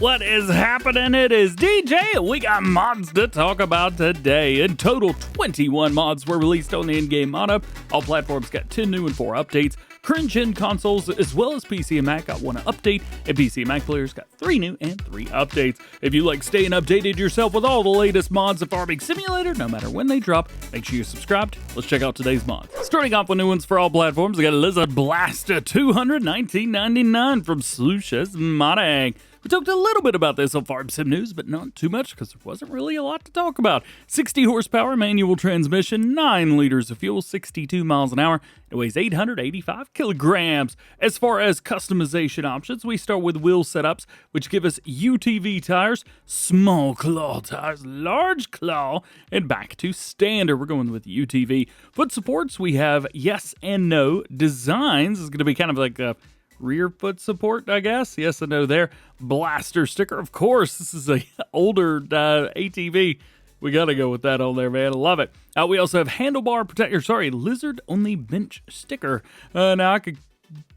What is happening? It is DJ, and we got mods to talk about today. In total, 21 mods were released on the in-game mod up. All platforms got 10 new and 4 updates. Current-gen consoles, as well as PC and Mac, got 1 update, and PC and Mac players got 3 new and 3 updates. If you like staying updated yourself with all the latest mods of Farming Simulator, no matter when they drop, make sure you're subscribed. Let's check out today's mods. Starting off with new ones for all platforms, we got Lizard Blaster 200, $19.99 from Slush's Modding. We talked a little bit about this on Farm Sim News, but not too much because there wasn't really a lot to talk about. 60 horsepower manual transmission, 9 liters of fuel, 62 miles an hour. It weighs 885 kilograms. As far as customization options, we start with wheel setups, which give us UTV tires, small claw tires, large claw, and back to standard. We're going with UTV. Foot supports, we have yes and no. Designs is going to be kind of like a rear foot support, I guess. Yes and no there. Blaster sticker, of course. This is a older ATV. We got to go with that on there, man. I love it. We also have handlebar protector. Lizard only bench sticker. Now, I could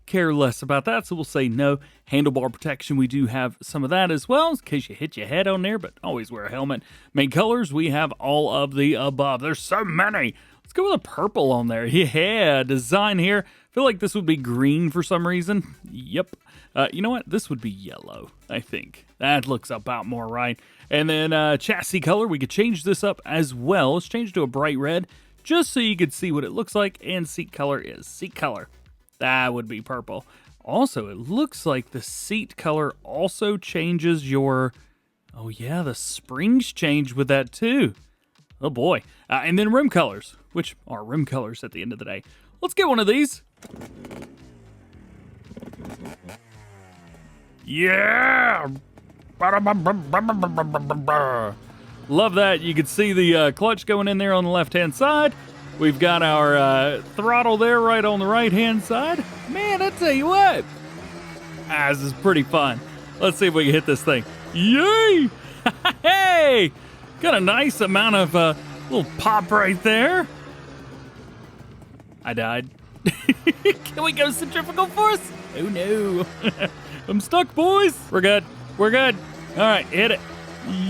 care less about that, so we'll say no. Handlebar protection, we do have some of that as well, in case you hit your head on there, but always wear a helmet. Main colors, we have all of the above. There's so many. Let's go with a purple on there. Yeah, design here. I feel like this would be green for some reason. Yep. You know what? This would be yellow, I think. That looks about more right. And then chassis color, we could change this up as well. Let's change it to a bright red, just so you could see what it looks like. And seat color is seat color. That would be purple. Also, it looks like the seat color also changes your... Oh yeah, the springs change with that too. Oh boy. And then rim colors, which are rim colors at the end of the day. Let's get one of these. Yeah! Love that. You can see the clutch going in there on the left-hand side. We've got our throttle there right on the right-hand side. Man, I tell you what. This is pretty fun. Let's see if we can hit this thing. Yay! Hey! Got a nice amount of little pop right there. I died. Can we go centrifugal force? Oh no. I'm stuck, boys. We're good. We're good. All right, hit it.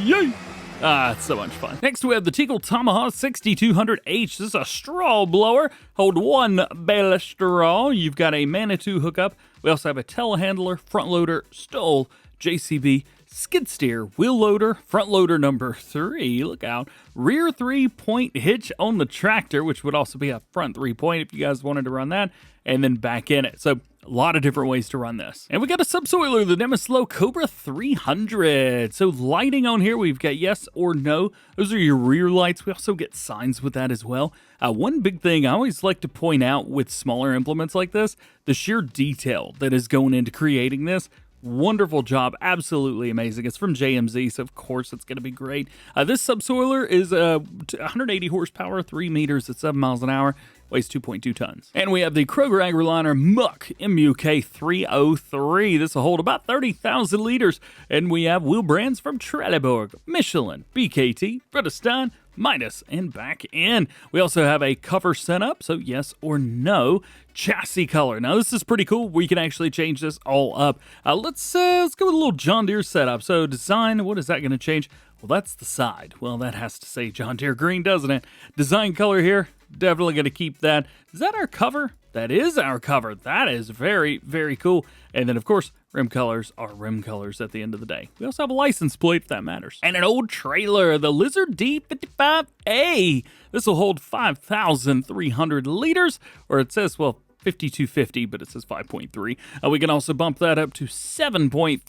Yay! It's so much fun. Next, we have the Teagle Tomahawk 6200H. This is a straw blower. Hold 1 bale of straw. You've got a Manitou hookup. We also have a telehandler, front loader, stole, JCB, skid steer, wheel loader, front loader number 3, look out, rear 3-point hitch on the tractor, which would also be a front 3-point if you guys wanted to run that, and then back in it. So a lot of different ways to run this. And we got a subsoiler, the Namyslo Cobra 300. So lighting on here, we've got yes or no. Those are your rear lights. We also get signs with that as well. One big thing I always like to point out with smaller implements like this, the sheer detail that is going into creating this. Wonderful job, absolutely amazing. It's from JMZ, so of course it's going to be great. This subsoiler is 180 horsepower, 3 meters at 7 miles an hour, weighs 2.2 tons. And we have the Kroeger Agroliner MUK 303. This will hold about 30,000 liters. And we have wheel brands from Trelleborg, Michelin, BKT, Bridgestone, Midas, and back in. We also have a cover setup, so yes or no. Chassis color. Now this is pretty cool. We can actually change this all up. Let's go with a little John Deere setup. So design, what is that going to change? Well, that's the side. Well, that has to say John Deere green, doesn't it? Design color here, definitely going to keep that. Is that our cover? That is our cover. That is very, very cool. And then, of course, rim colors are rim colors at the end of the day. We also have a license plate if that matters. And an old trailer, the Lizard D-55A. This will hold 5,300 liters, or it says, well, 5250, but it says 5.3. We can also bump that up to 7.3,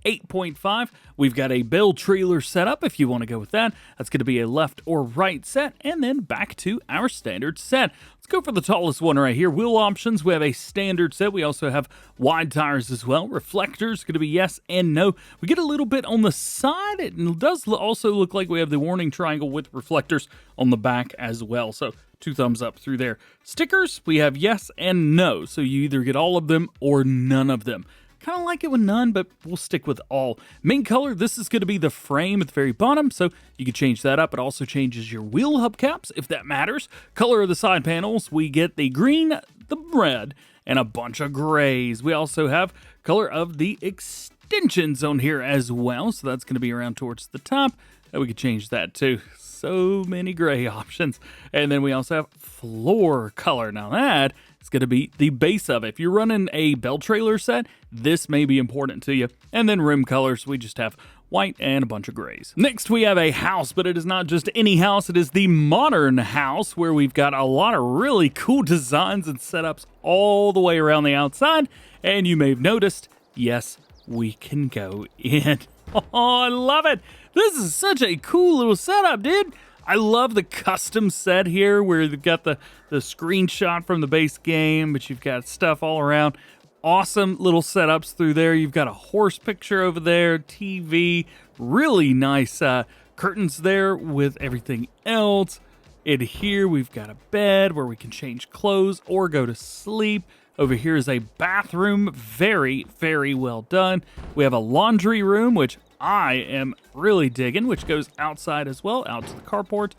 8.5. We've got a bell trailer setup if you want to go with that. That's going to be a left or right set, and then back to our standard set. Let's go for the tallest one right here. Wheel options, we have a standard set. We also have wide tires as well. Reflectors, going to be yes and no. We get a little bit on the side. It does also look like we have the warning triangle with reflectors on the back as well. So 2 thumbs up through there. Stickers, we have yes and no. So you either get all of them or none of them. Kind of like it with none, but we'll stick with all. Main color, this is going to be the frame at the very bottom, so you can change that up. It also changes your wheel hubcaps, if that matters. Color of the side panels, we get the green, the red, and a bunch of grays. We also have color of the exterior. extensions on here as well. So that's going to be around towards the top. And we could change that too. So many gray options. And then we also have floor color. Now that is going to be the base of it. If you're running a bell trailer set, this may be important to you. And then rim colors, we just have white and a bunch of grays. Next, we have a house, but it is not just any house. It is the modern house, where we've got a lot of really cool designs and setups all the way around the outside. And you may have noticed, yes, we can go in. Oh, I love it. This is such a cool little setup, dude. I love the custom set here, where you've got the screenshot from the base game, but you've got stuff all around. Awesome little setups through there. You've got a horse picture over there, TV, really nice curtains there with everything else. In here, we've got a bed where we can change clothes or go to sleep. Over here is a bathroom, very, very well done. We have a laundry room, which I am really digging, which goes outside as well, out to the carport.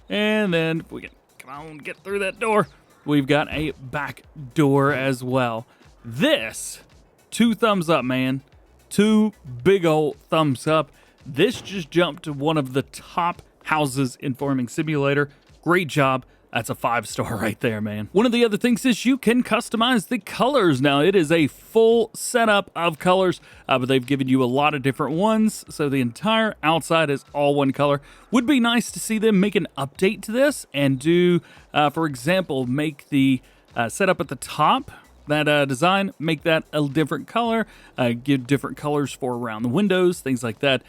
And then if we can, come on, get through that door. We've got a back door as well. This, 2 thumbs up, man. 2 big old thumbs up. This just jumped to one of the top houses in Farming Simulator. Great job. That's a 5-star right there, man. One of the other things is you can customize the colors. Now, it is a full setup of colors, but they've given you a lot of different ones, so the entire outside is all one color. Would be nice to see them make an update to this and do, for example, make the setup at the top, that design, make that a different color, give different colors for around the windows, things like that.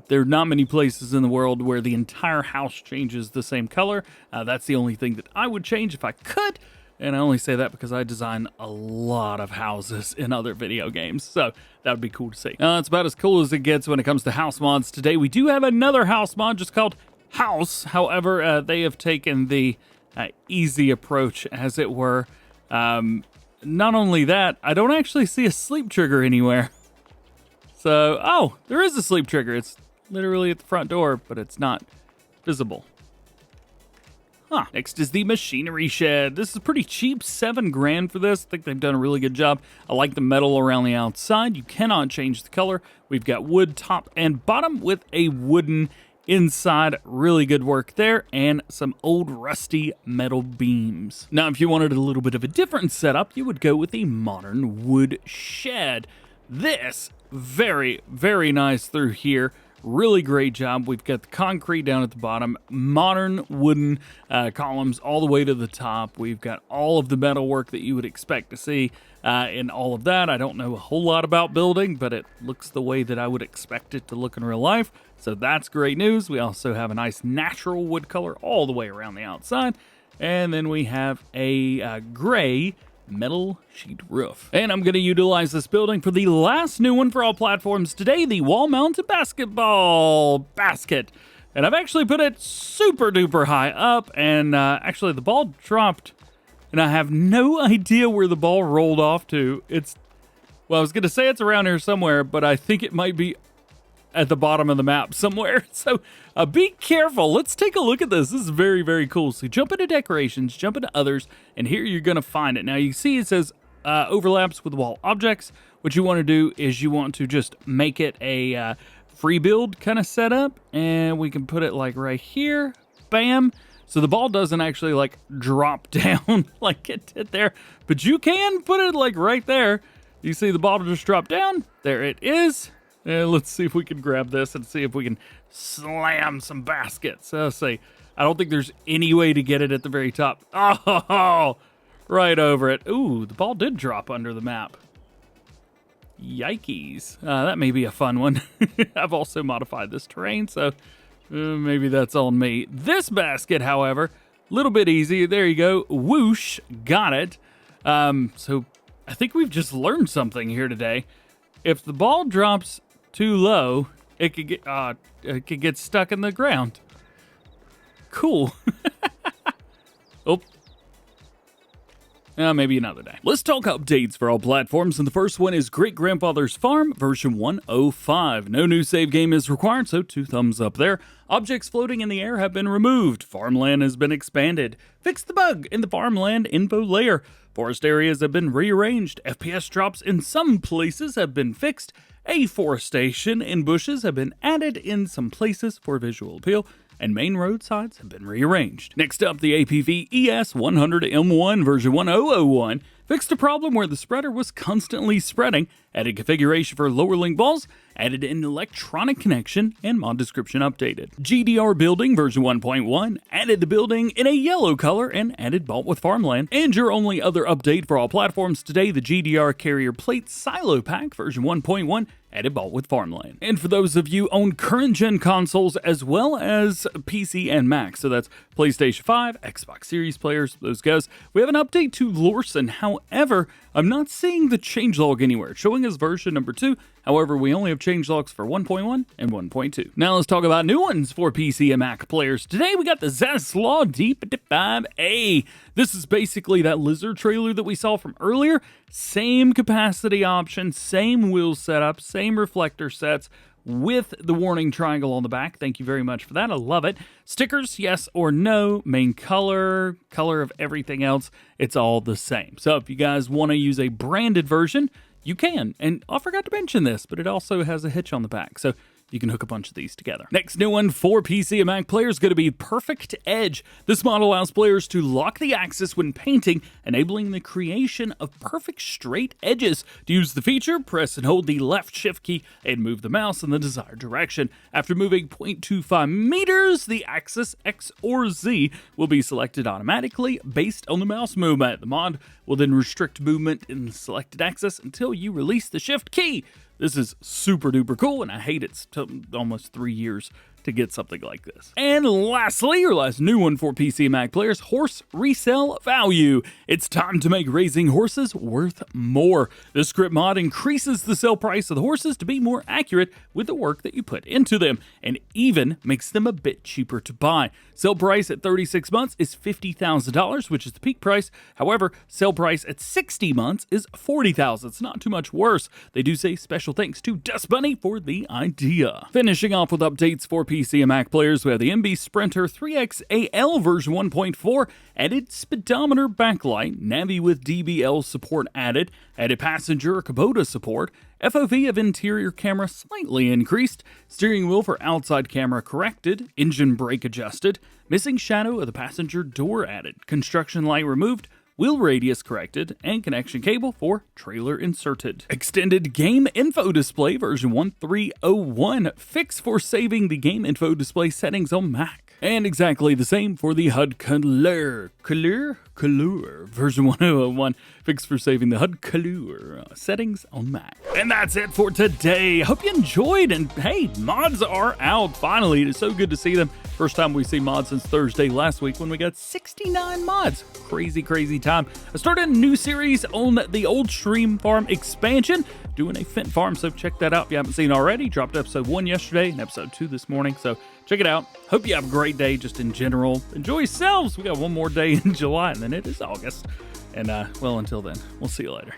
There are not many places in the world where the entire house changes the same color. That's the only thing that I would change if I could. And I only say that because I design a lot of houses in other video games. So that would be cool to see. It's about as cool as it gets when it comes to house mods. Today we do have another house mod just called House. However, they have taken the easy approach, as it were. Not only that, I don't actually see a sleep trigger anywhere. So, oh, there is a sleep trigger. It's literally at the front door, but it's not visible. Huh. Next is the machinery shed. This is pretty cheap, $7,000 for this. I think they've done a really good job. I like the metal around the outside. You cannot change the color. We've got wood top and bottom with a wooden inside. Really good work there, and some old rusty metal beams. Now, if you wanted a little bit of a different setup, you would go with a modern wood shed. This, very, very nice through here. Really great job. We've got the concrete down at the bottom, modern wooden columns all the way to the top. We've got all of the metal work that you would expect to see in all of that. I don't know a whole lot about building, but it looks the way that I would expect it to look in real life. So that's great news. We also have a nice natural wood color all the way around the outside. And then we have a gray metal sheet roof. And I'm going to utilize this building for the last new one for all platforms today, the wall-mounted basketball basket. And I've actually put it super duper high up, and actually the ball dropped, and I have no idea where the ball rolled off to. Well, I was going to say it's around here somewhere, but I think it might be at the bottom of the map somewhere. So be careful. Let's take a look at this. This is very, very cool. So jump into decorations, jump into others, and here you're going to find it. Now you see it says overlaps with wall objects. What you want to do is you want to just make it a free build kind of setup, and we can put it like right here. Bam. So the ball doesn't actually like drop down like it did there, but you can put it like right there. You see the ball just drop down. There it is. Let's see if we can grab this and see if we can slam some baskets. Let's see. I don't think there's any way to get it at the very top. Oh, right over it. Ooh, the ball did drop under the map. Yikes. That may be a fun one. I've also modified this terrain, so maybe that's on me. This basket, however, a little bit easy. There you go. Whoosh. Got it. So I think we've just learned something here today. If the ball drops too low, it could get stuck in the ground. Cool. Oh. Maybe another day. Let's talk updates for all platforms, and the first one is Great Grandfather's Farm version 105. No new save game is required, so 2 thumbs up there. Objects floating in the air have been removed. Farmland has been expanded. Fix the bug in the farmland info layer. Forest areas have been rearranged. FPS drops in some places have been fixed, Afforestation in bushes have been added in some places for visual appeal, and main roadsides have been rearranged. Next up, the APV ES100M1 version 1001 fixed a problem where the spreader was constantly spreading, added configuration for lower link balls, added an electronic connection, and mod description updated. GDR Building version 1.1 added the building in a yellow color and added Bought with Farmland. And your only other update for all platforms today, the GDR Carrier Plate Silo Pack version 1.1 added Bought with Farmland. And for those of you own current gen consoles as well as PC and Mac, so that's PlayStation 5, Xbox Series players, those guys, we have an update to Lorsen. However, I'm not seeing the changelog anywhere. It's showing as version number 2. However, we only have changelogs for 1.1 and 1.2. Now let's talk about new ones for PC and Mac players. Today we got the Zasław D-55A. This is basically that lizard trailer that we saw from earlier. Same capacity option, same wheel setup, same reflector sets, with the warning triangle on the back. Thank you very much for that. I love it. Stickers, yes or no. Main color of everything else, it's all the same. So if you guys want to use a branded version, you can. And I forgot to mention this, but it also has a hitch on the back, so you can hook a bunch of these together. Next new one for PC and Mac players is going to be PerfectEdge. This model allows players to lock the axis when painting, enabling the creation of perfect straight edges. To use the feature, press and hold the left shift key and move the mouse in the desired direction. After moving 0.25 meters, the axis X or Z will be selected automatically based on the mouse movement. The mod will then restrict movement in the selected axis until you release the shift key. This is super duper cool, and I hate it. Took almost 3 years to get something like this. And lastly, your last new one for PC and Mac players, horse resale value. It's time to make raising horses worth more. This script mod increases the sale price of the horses to be more accurate with the work that you put into them, and even makes them a bit cheaper to buy. Sale price at 36 months is $50,000, which is the peak price. However, sale price at 60 months is $40,000. It's not too much worse. They do say special thanks to Dust Bunny for the idea. Finishing off with updates for PC and Mac players, we have the MB Sprinter 3XAL version 1.4, added speedometer backlight, Navi with DBL support added passenger Kubota support, FOV of interior camera slightly increased, steering wheel for outside camera corrected, engine brake adjusted, missing shadow of the passenger door added, construction light removed, wheel radius corrected, and connection cable for trailer inserted. Extended game info display version 1301, fix for saving the game info display settings on Mac. And exactly the same for the Hud Color version 1001, fix for saving the Hud Color settings on Mac. And that's it for today. Hope you enjoyed, and hey, mods are out finally. It is so good to see them. First time we see mods since Thursday last week when we got 69 mods. Crazy time. I started a new series on the old Stream Farm expansion, doing a Fent farm, so check that out if you haven't seen already. Dropped episode 1 yesterday and episode 2 this morning, so check it out. Hope you have a great day just in general. Enjoy yourselves. We got one more day in July, and then it is August. And, well, until then, we'll see you later.